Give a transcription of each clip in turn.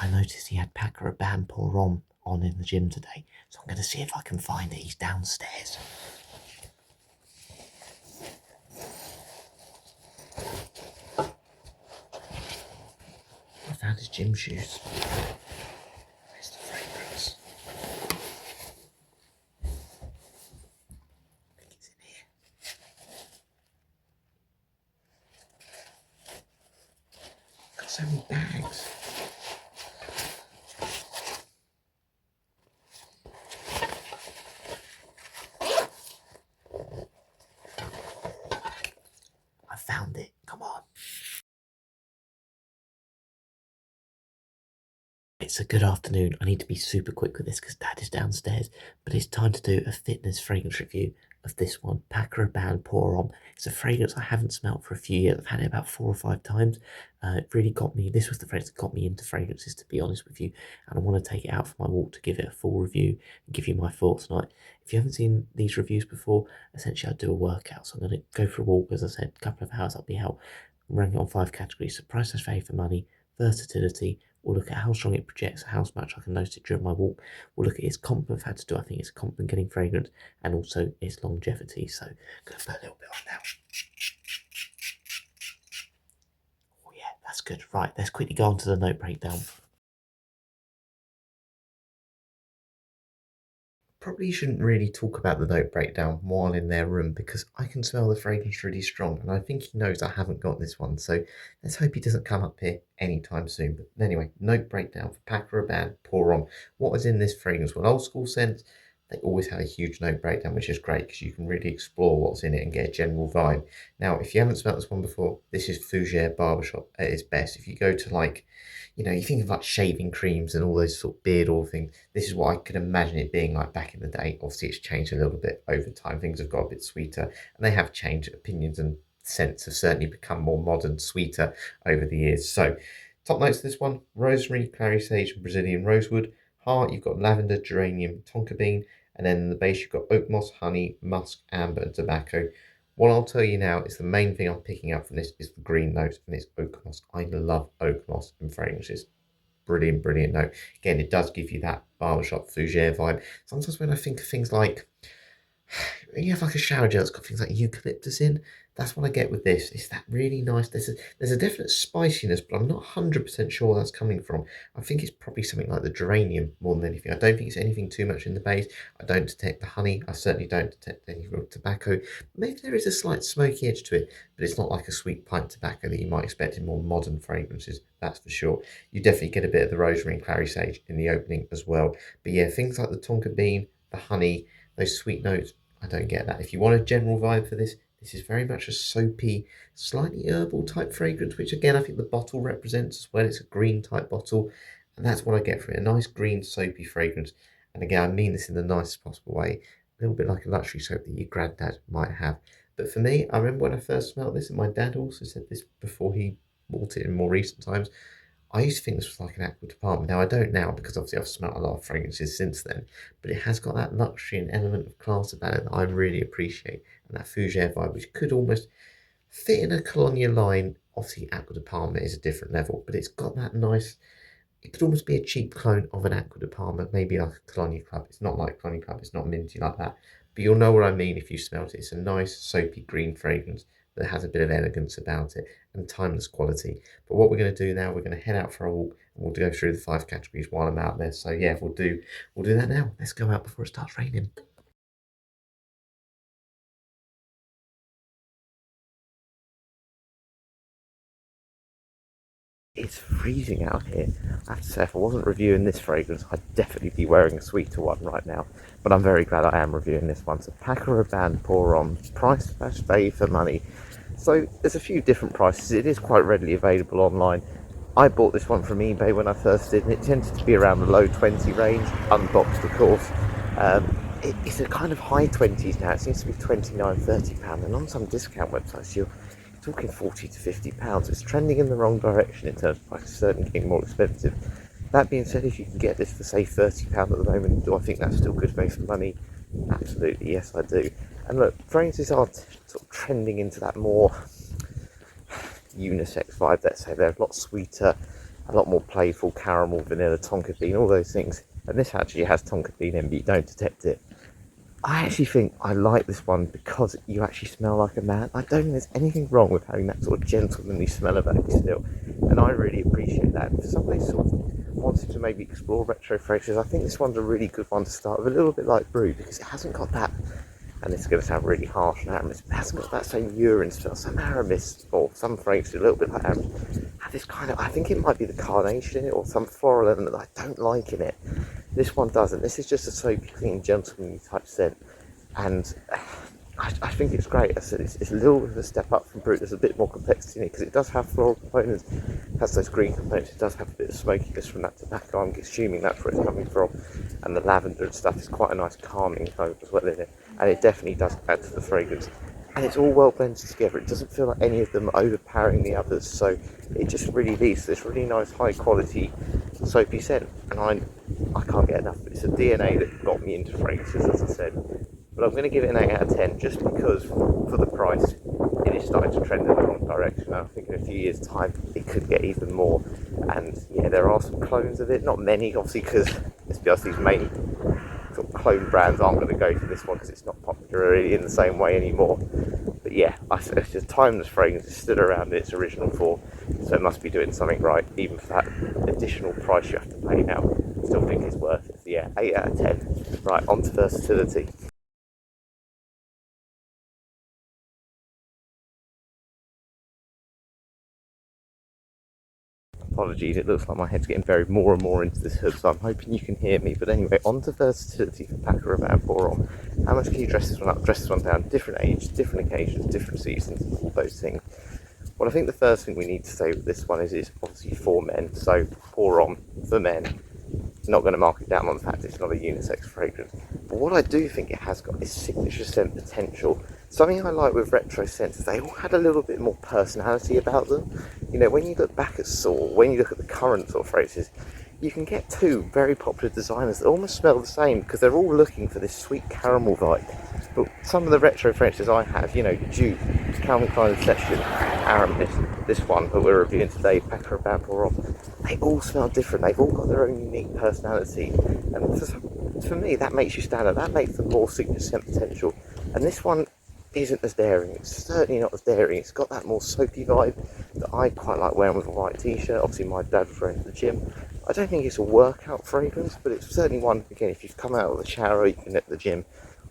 I noticed he had Paco, Rabanne, Homme on in the gym today, so I'm going to see if I can find it. He's downstairs. I found his gym shoes. Where's the fragrance? I think it's in here. Got so many bags. I found it. Come on. It's a good afternoon. I need to be super quick with this because Dad is downstairs, but it's time to do a fitness fragrance review of this one, Paco Rabanne Pour Homme. It's a fragrance I haven't smelt for a few years. I've had it about 4 or 5 times. It really got me. This was the fragrance that got me into fragrances, to be honest with you. And I want to take it out for my walk to give it a full review and give you my thoughts tonight. If you haven't seen these reviews before, essentially I do a workout. So I'm going to go for a walk, as I said, a couple of hours. I'll be out. I'm ranking it on 5 categories: so price slash value for money, versatility. We'll look at how strong it projects, how much I can notice it during my walk. We'll look at its compliment factor. Do I think it's a compliment getting fragrance, and also its longevity. So I'm going to put a little bit on now. Oh yeah, that's good. Right, let's quickly go on to the note breakdown. Probably shouldn't really talk about the note breakdown while in their room because I can smell the fragrance really strong, and I think he knows I haven't got this one, so let's hope he doesn't come up here anytime soon. But anyway, note breakdown for Paco Rabanne Pour Homme. What was in this fragrance? Well, old school scents, they always have a huge note breakdown, which is great because you can really explore what's in it and get a general vibe. Now, if you haven't smelled this one before, this is Fougere Barbershop at its best. If you go to like, you think of like shaving creams and all those sort of beard oil things, this is what I could imagine it being like back in the day. Obviously, it's changed a little bit over time. Things have got a bit sweeter, and they have changed. Opinions and scents have certainly become more modern, sweeter over the years. So, top notes of this one: rosemary, clary sage, and Brazilian rosewood. Heart, you've got lavender, geranium, tonka bean, and then in the base, you've got oak moss, honey, musk, amber, and tobacco. What I'll tell you now is the main thing I'm picking up from this is the green notes, and it's oak moss. I love oak moss in fragrances. Brilliant, brilliant note. Again, it does give you that barbershop fougere vibe. Sometimes when I think of things like, you have like a shower gel that's got things like eucalyptus in, that's what I get with this. It's that really nice, there's a definite spiciness, but I'm not 100% sure where that's coming from. I think it's probably something like the geranium more than anything. I don't think it's anything too much in the base. I don't detect the honey. I certainly don't detect any real tobacco. Maybe there is a slight smoky edge to it, but it's not like a sweet pipe tobacco that you might expect in more modern fragrances, that's for sure. You definitely get a bit of the rosemary and clary sage in the opening as well. But yeah, things like the tonka bean, the honey, those sweet notes, I don't get that. If you want a general vibe for this, this is very much a soapy, slightly herbal type fragrance, which again I think the bottle represents as well. It's a green type bottle, and that's what I get from it. A nice green soapy fragrance. And again, I mean this in the nicest possible way. A little bit like a luxury soap that your granddad might have. But for me, I remember when I first smelled this, and my dad also said this before he bought it in more recent times. I used to think this was like an Aqua department. Now I don't now because obviously I've smelled a lot of fragrances since then, but it has got that luxury and element of class about it that I really appreciate, and that fougere vibe, which could almost fit in a Colonia line. Obviously, Aqua department is a different level, but it's got that nice. It could almost be a cheap clone of an Aqua department, maybe like a Colonia Club. It's not like Colonia Club. It's not minty like that, but you'll know what I mean if you smelt it. It's a nice soapy green fragrance that has a bit of elegance about it and timeless quality. But what we're going to do now, we're going to head out for a walk and we'll go through the 5 categories while I'm out there. So yeah, we'll do that now. Let's go out before it starts raining. It's freezing out here. I have to say, if I wasn't reviewing this fragrance, I'd definitely be wearing a sweeter one right now. But I'm very glad I am reviewing this one. So Paco Rabanne Pour Homme, price slash value for money. So there's a few different prices. It is quite readily available online. I bought this one from eBay when I first did, and it tended to be around the low 20 range, unboxed of course. It's a kind of high 20s now. It seems to be 29, £30, and on some discount websites you're talking 40 to £50. It's trending in the wrong direction in terms of prices, certainly getting more expensive. That being said, if you can get this for say £30 at the moment, do I think that's still good value for money? Absolutely, yes I do. And look, fragrances are sort of trending into that more unisex vibe, let's say. They're a lot sweeter, a lot more playful, caramel, vanilla, tonka bean, all those things. And this actually has tonka bean in, but you don't detect it. I actually think I like this one because you actually smell like a man. I don't think there's anything wrong with having that sort of gentlemanly smell about you still. And I really appreciate that. For somebody sort of wanting to maybe explore retro fragrances, I think this one's a really good one to start with, a little bit like Brew, because it hasn't got that, and it's going to sound really harsh and Aramis, but it hasn't got that same urine smell. Some Aramis, or some fragrances a little bit like Aramis, have this kind of, I think it might be the carnation in it, or some floral element that I don't like in it. This one doesn't. This is just a soapy, clean, gentlemanly type scent, and I think it's great. I said it's a little bit of a step up from Brut. There's a bit more complexity in it because it does have floral components, it has those green components, it does have a bit of smokiness from that tobacco. I'm assuming that's where it's coming from, and the lavender and stuff is quite a nice calming note as well in it, and it definitely does add to the fragrance. And it's all well blended together. It doesn't feel like any of them are overpowering the others, so it just really leads to this really nice, high quality soapy scent. And I can't get enough. It's a DNA that got me into fragrances, as I said. But I'm going to give it an 8 out of 10 just because, for the price, it is starting to trend in the wrong direction. I think in a few years' time it could get even more. And yeah, there are some clones of it, not many, obviously, because let's be honest, these main sort of clone brands aren't going to go for this one because it's not popular really in the same way anymore. But yeah, it's just timeless fragrance. It's stood around in its original form, so it must be doing something right, even for that additional price you have to pay now. I still think it's worth it. So yeah, 8 out of 10. Right, on to versatility. Apologies, it looks like my head's getting buried more and more into this hood, so I'm hoping you can hear me. But anyway, on to versatility for Paco Rabanne pour Homme. How much can you dress this one up, dress this one down? Different age, different occasions, different seasons, all those things. Well, I think the first thing we need to say with this one is it's obviously for men, so pour Homme for men. Not going to mark it down on the fact it's not a unisex fragrance. But what I do think it has got is signature scent potential. Something I like with retro scents is they all had a little bit more personality about them. You know, when you look back at Saul, when you look at the current sort of fragrances, you can get two very popular designers that almost smell the same because they're all looking for this sweet caramel vibe. But some of the retro fragrances I have, you know, Duke, Calvin Klein Obsession, Aramis, this one that we're reviewing today, Paco Rabanne pour Homme, they all smell different. They've all got their own unique personality, and for me, that makes you stand out. That makes them more signature scent potential. And this one isn't as daring. It's certainly not as daring. It's got that more soapy vibe that I quite like wearing with a white t-shirt. Obviously, my dad was wearing to the gym. I don't think it's a workout fragrance, but it's certainly one, again, if you've come out of the shower, you've been at the gym,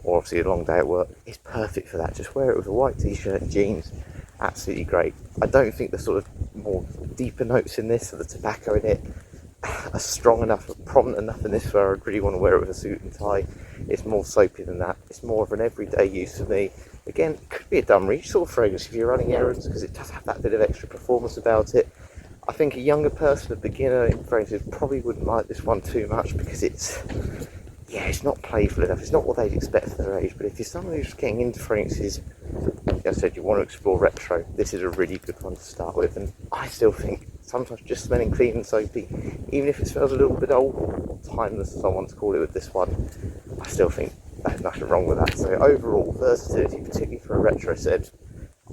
or obviously a long day at work, it's perfect for that. Just wear it with a white t-shirt and jeans. Absolutely great. I don't think the sort of more deeper notes in this, or the tobacco in it, are strong enough, prominent enough in this where I'd really want to wear it with a suit and tie. It's more soapy than that. It's more of an everyday use for me. Again, it could be a dumb reach sort of fragrance if you're running errands because it does have that bit of extra performance about it. I think a younger person, a beginner in fragrances, probably wouldn't like this one too much because it's not playful enough. It's not what they'd expect for their age. But if you're someone who's getting into fragrances, like I said, you want to explore retro, this is a really good one to start with. And I still think sometimes just smelling clean and soapy, even if it smells a little bit old or timeless, as I want to call it with this one, I still think there's nothing wrong with that. So overall, versatility, particularly for a retro scent,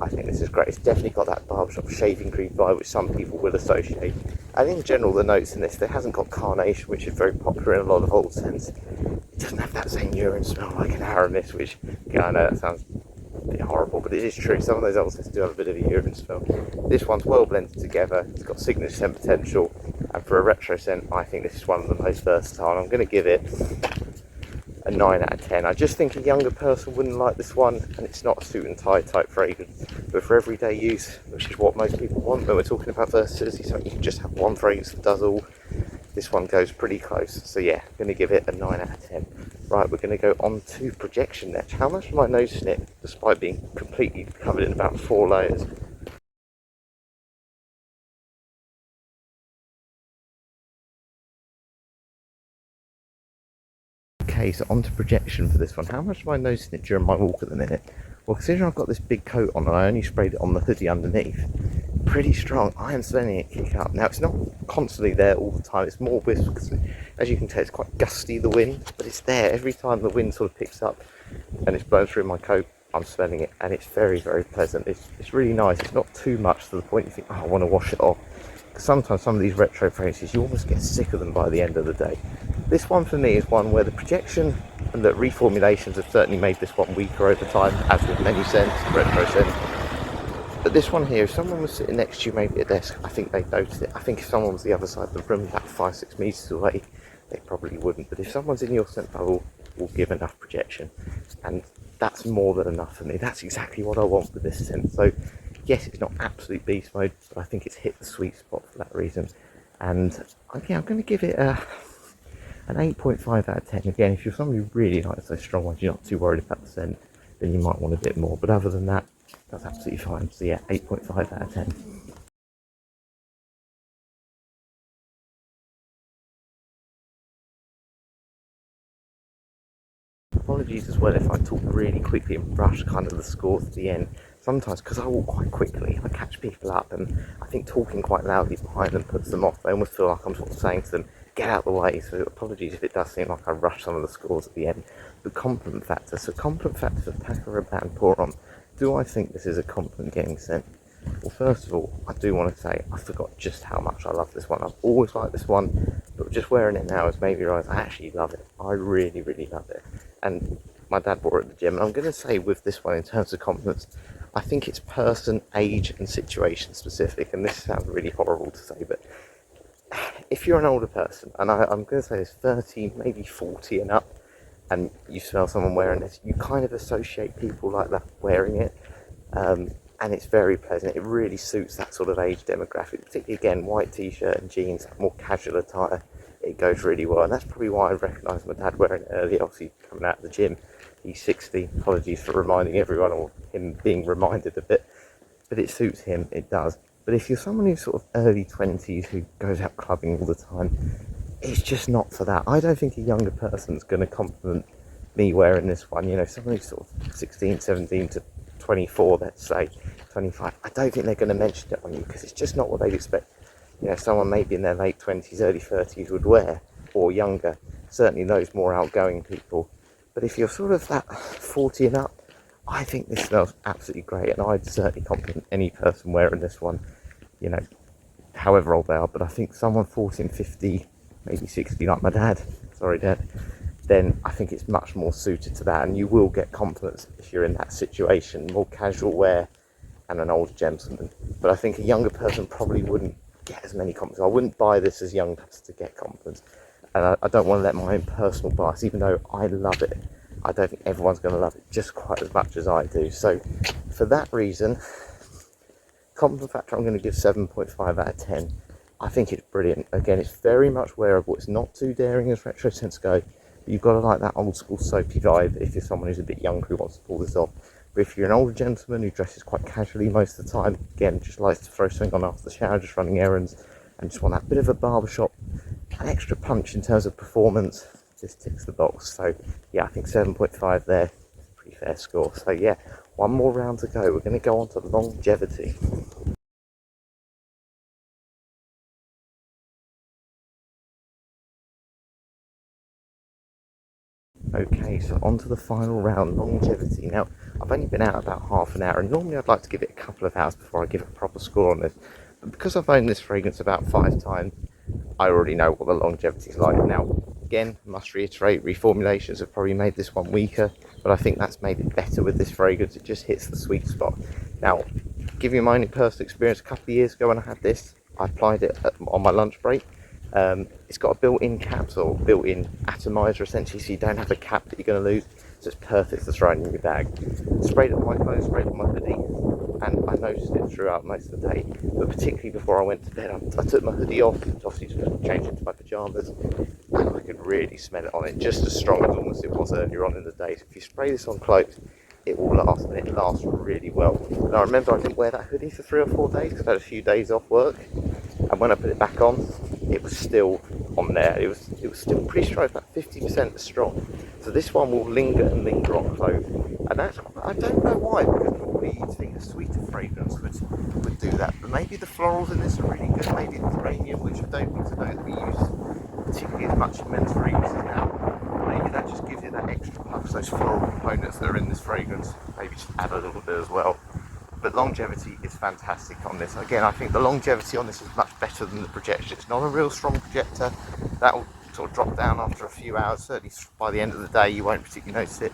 I think this is great. It's definitely got that barbershop shaving cream vibe which some people will associate. And in general, the notes in this, there hasn't got carnation, which is very popular in a lot of old scents. It doesn't have that same urine smell like an Aramis, which, yeah, I know that sounds a bit horrible, but it is true. Some of those old scents do have a bit of a urine smell. This one's well blended together. It's got signature scent potential. And for a retro scent, I think this is one of the most versatile. I'm going to give it a 9 out of 10. I just think a younger person wouldn't like this one, and it's not a suit and tie type fragrance, but for everyday use, which is what most people want when we're talking about versatility, so you can just have one fragrance that does all, this one goes pretty close. So yeah, I'm going to give it a 9 out of 10. Right, we're going to go on to projection next. How much am I noticing it, despite being completely covered in about 4 layers? Okay, so on to projection for this one. How much am I noticing it during my walk at the minute? Well, considering I've got this big coat on and I only sprayed it on the hoodie underneath, pretty strong. I am smelling it kick up. Now, it's not constantly there all the time. It's more wisp because, as you can tell, it's quite gusty, the wind, but it's there. Every time the wind sort of picks up and it's blown through my coat, I'm smelling it, and it's very, very pleasant. It's really nice. It's not too much to the point you think, oh, I want to wash it off. sometimes some of these retro fragrances, you almost get sick of them by the end of the day. This one for me is one where the projection and the reformulations have certainly made this one weaker over time, as with many scents, retro scents. But this one here, if someone was sitting next to you, maybe at a desk, I think they'd notice it. I think if someone was the other side of the room, about 5-6 meters away, they probably wouldn't. But if someone's in your scent bubble, will give enough projection, and that's more than enough for me. That's exactly what I want with this scent. So yes, it's not absolute beast mode, but I think it's hit the sweet spot for that reason. And okay, I'm going to give it an 8.5 out of 10. Again, if you're somebody who really likes those strong ones, you're not too worried about the scent, then you might want a bit more. But other than that, that's absolutely fine. So yeah, 8.5 out of 10. Apologies as well if I talk really quickly and rush kind of the scores at the end. Sometimes, because I walk quite quickly, I catch people up, and I think talking quite loudly behind them puts them off. They almost feel like I'm sort of saying to them, get out of the way. So apologies if it does seem like I rush some of the scores at the end. The compliment factor. So compliment factor for Paco, Rabanne and Homme. Do I think this is a compliment getting scent? Well, first of all, I do want to say I forgot just how much I love this one. I've always liked this one, but just wearing it now has made me realise I actually love it. I really, really love it. And my dad bought it at the gym. And I'm going to say with this one, in terms of compliments, I think it's person, age and situation specific. And this sounds really horrible to say, but if you're an older person, and I'm going to say this, 30, maybe 40 and up, and you smell someone wearing this, you kind of associate people like that wearing it. And it's very pleasant. It really suits that sort of age demographic, particularly again, white t-shirt and jeans, more casual attire. It goes really well, and that's probably why I recognised my dad wearing it earlier. Obviously, coming out of the gym, he's 60. Apologies for reminding everyone, or him being reminded of it, but it suits him. It does. But if you're someone who's sort of early 20s who goes out clubbing all the time, it's just not for that. I don't think a younger person's going to compliment me wearing this one. You know, someone who's sort of 16, 17 to 24, let's say 25, I don't think they're going to mention it on you, because it's just not what they'd expect, you know, someone maybe in their late 20s, early 30s would wear, or younger, certainly those more outgoing people. But if you're sort of that 40 and up, I think this smells absolutely great, and I'd certainly compliment any person wearing this one, you know, however old they are. But I think someone 40 and 50, maybe 60, like my dad, sorry dad, then I think it's much more suited to that, and you will get compliments if you're in that situation, more casual wear and an older gentleman. But I think a younger person probably wouldn't get as many compliments. I wouldn't buy this as young to get compliments, and I don't want to let my own personal bias, even though I love it, I don't think everyone's going to love it just quite as much as I do. So for that reason, compliment factor, I'm going to give 7.5 out of 10. I think it's brilliant. Again, it's very much wearable. It's not too daring as retro scents go. You've got to like that old school soapy vibe if you're someone who's a bit younger who wants to pull this off. But if you're an older gentleman who dresses quite casually most of the time, again, just likes to throw something on after the shower, just running errands, and just want that bit of a barbershop, an extra punch in terms of performance, this ticks the box. So yeah, I think 7.5 there, pretty fair score. So yeah, one more round to go. We're going to go on to longevity. Okay, so on to the final round, longevity. Now, I've only been out about half an hour, and normally I'd like to give it a couple of hours before I give a proper score on this. But because I've owned this fragrance about 5 times, I already know what the longevity is like. Now, again, must reiterate, reformulations have probably made this one weaker, but I think that's made it better with this fragrance. It just hits the sweet spot. Now, give you my own personal experience, a couple of years ago when I had this, I applied it on my lunch break. It's got a built-in capsule, built-in atomizer essentially, so you don't have a cap that you're going to lose, so it's perfect for throwing in your bag. Sprayed it on my clothes, sprayed it on my hoodie, and I noticed it throughout most of the day, but particularly before I went to bed, I took my hoodie off, obviously just changed into my pyjamas, and I could really smell it on it, just as strong as almost it was earlier on in the day. So if you spray this on clothes, it will last, and it lasts really well. And I remember I didn't wear that hoodie for 3 or 4 days because I had a few days off work, and when I put it back on, it was still on there. It was still pretty strong, about 50% strong. So this one will linger and linger on clothes, and that's, I don't know why, because probably you'd think a sweeter fragrance would do that. But maybe the florals in this are really good. Maybe the geranium, which I don't think today that we use particularly as much in men's fragrances now. Maybe that just gives it that extra puff. Those floral components that are in this fragrance, maybe just add a little bit as well. but longevity is fantastic on this. Again, I think the longevity on this is much better than the projection. It's not a real strong projector. That will sort of drop down after a few hours. Certainly by the end of the day, you won't particularly notice it.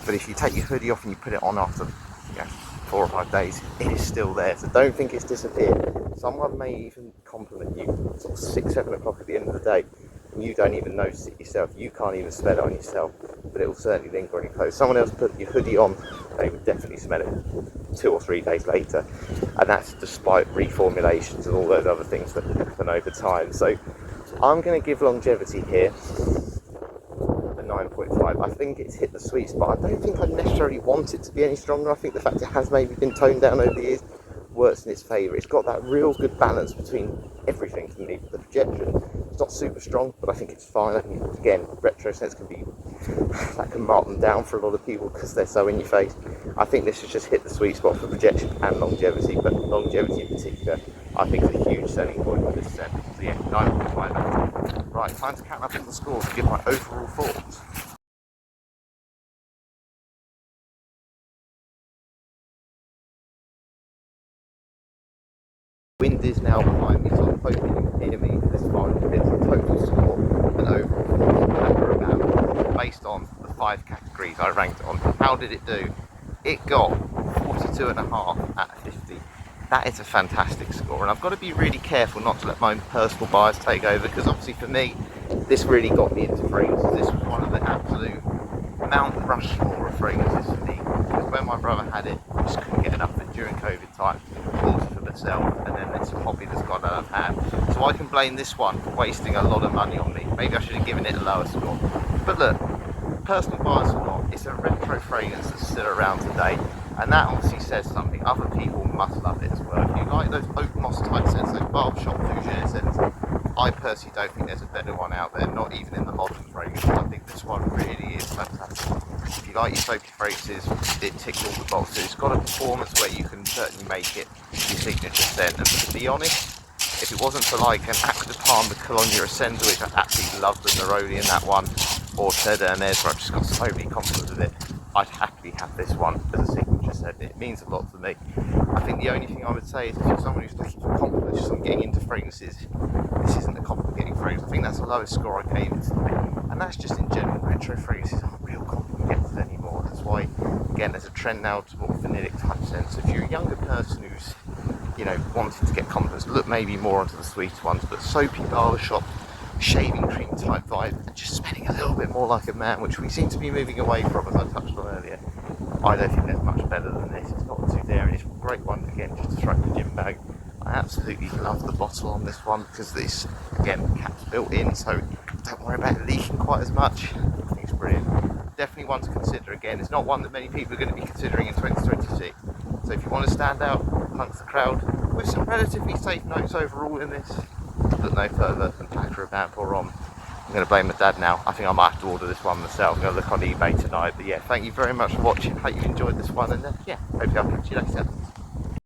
But if you take your hoodie off and you put it on after 4 or 5 days, it is still there. So don't think it's disappeared. Someone may even compliment you sort of 6, 7 o'clock at the end of the day, and you don't even notice it yourself. You can't even smell it on yourself, but it will certainly linger on your clothes. Someone else put your hoodie on, they would definitely smell it 2 or 3 days later, and that's despite reformulations and all those other things that happen over time. So I'm going to give longevity here a 9.5. I think it's hit the sweet spot. I don't think I necessarily want it to be any stronger. I think the fact it has maybe been toned down over the years works in its favour. It's got that real good balance between everything for me. The projection, it's not super strong, but I think it's fine. I think, again, retro sense can be, that can mark them down for a lot of people because they're so in your face. I think this has just hit the sweet spot for projection and longevity, but longevity in particular, I think is a huge selling point for this set. So yeah, 9.5. Right, time to count up all the scores and give my overall thoughts. Wind is now behind me, so I'm hoping you can hear me this final bit. The total score and overall about based on the 5 categories I ranked on. How did it do? It got 42.5 out of 50. That is a fantastic score, and I've got to be really careful not to let my own personal bias take over, because obviously for me, this really got me into fragrances. This was one of the absolute Mount Rushmore of fragrances for me, because when my brother had it, I just couldn't get enough of it during COVID time. Bought it for myself, and then it's a hobby that's gone out of hand. So I can blame this one for wasting a lot of money on me. Maybe I should have given it a lower score. But look, personal bias or not, it's a retro fragrance that's still around today, and that obviously says something. Other people must love it as well. If you like those oak moss type scents, those barbershop Fougere scents, I personally don't think there's a better one out there, not even in the modern fragrance. I think this one really is fantastic. If you like your soapy fragrances, it ticks all the boxes. It's got a performance where you can certainly make it your signature scent. And to be honest, if it wasn't for like an Acre de Palme de Cologne Essenza, which I absolutely love the Neroli in that one, or Terre d'Hermès, where I've just got so many compliments with it, I'd happily have this one as a signature scent. It means a lot to me. I think the only thing I would say is if you're someone who's looking for compliments, just on getting into fragrances, this isn't a compliment-getting fragrance. I think that's the lowest score I gave it today. And that's just in general. Retro fragrances aren't real compliment-getters anymore. That's why, again, there's a trend now to more vanillic type scents. So if you're a younger person who's, wanting to get compliments, look maybe more onto the sweeter ones, but soapy barbershop, shaving cream type vibe, and just smelling a little bit more like a man, which we seem to be moving away from, as I touched on earlier. I don't think there's much better than this. It's not too daring. It's a great one, again, just to throw in the gym bag. I absolutely love the bottle on this one because this, again, the cap's built in, so don't worry about it leaking quite as much. I think it's brilliant. Definitely one to consider. Again, it's not one that many people are going to be considering in 2026. So if you want to stand out amongst the crowd with some relatively safe notes overall in this, look no further than Paco, Rabanne or Homme. I'm going to blame my dad now. I think I might have to order this one myself. I'm going to look on eBay tonight. But yeah, thank you very much for watching. Hope you enjoyed this one, and hope I'll catch you later.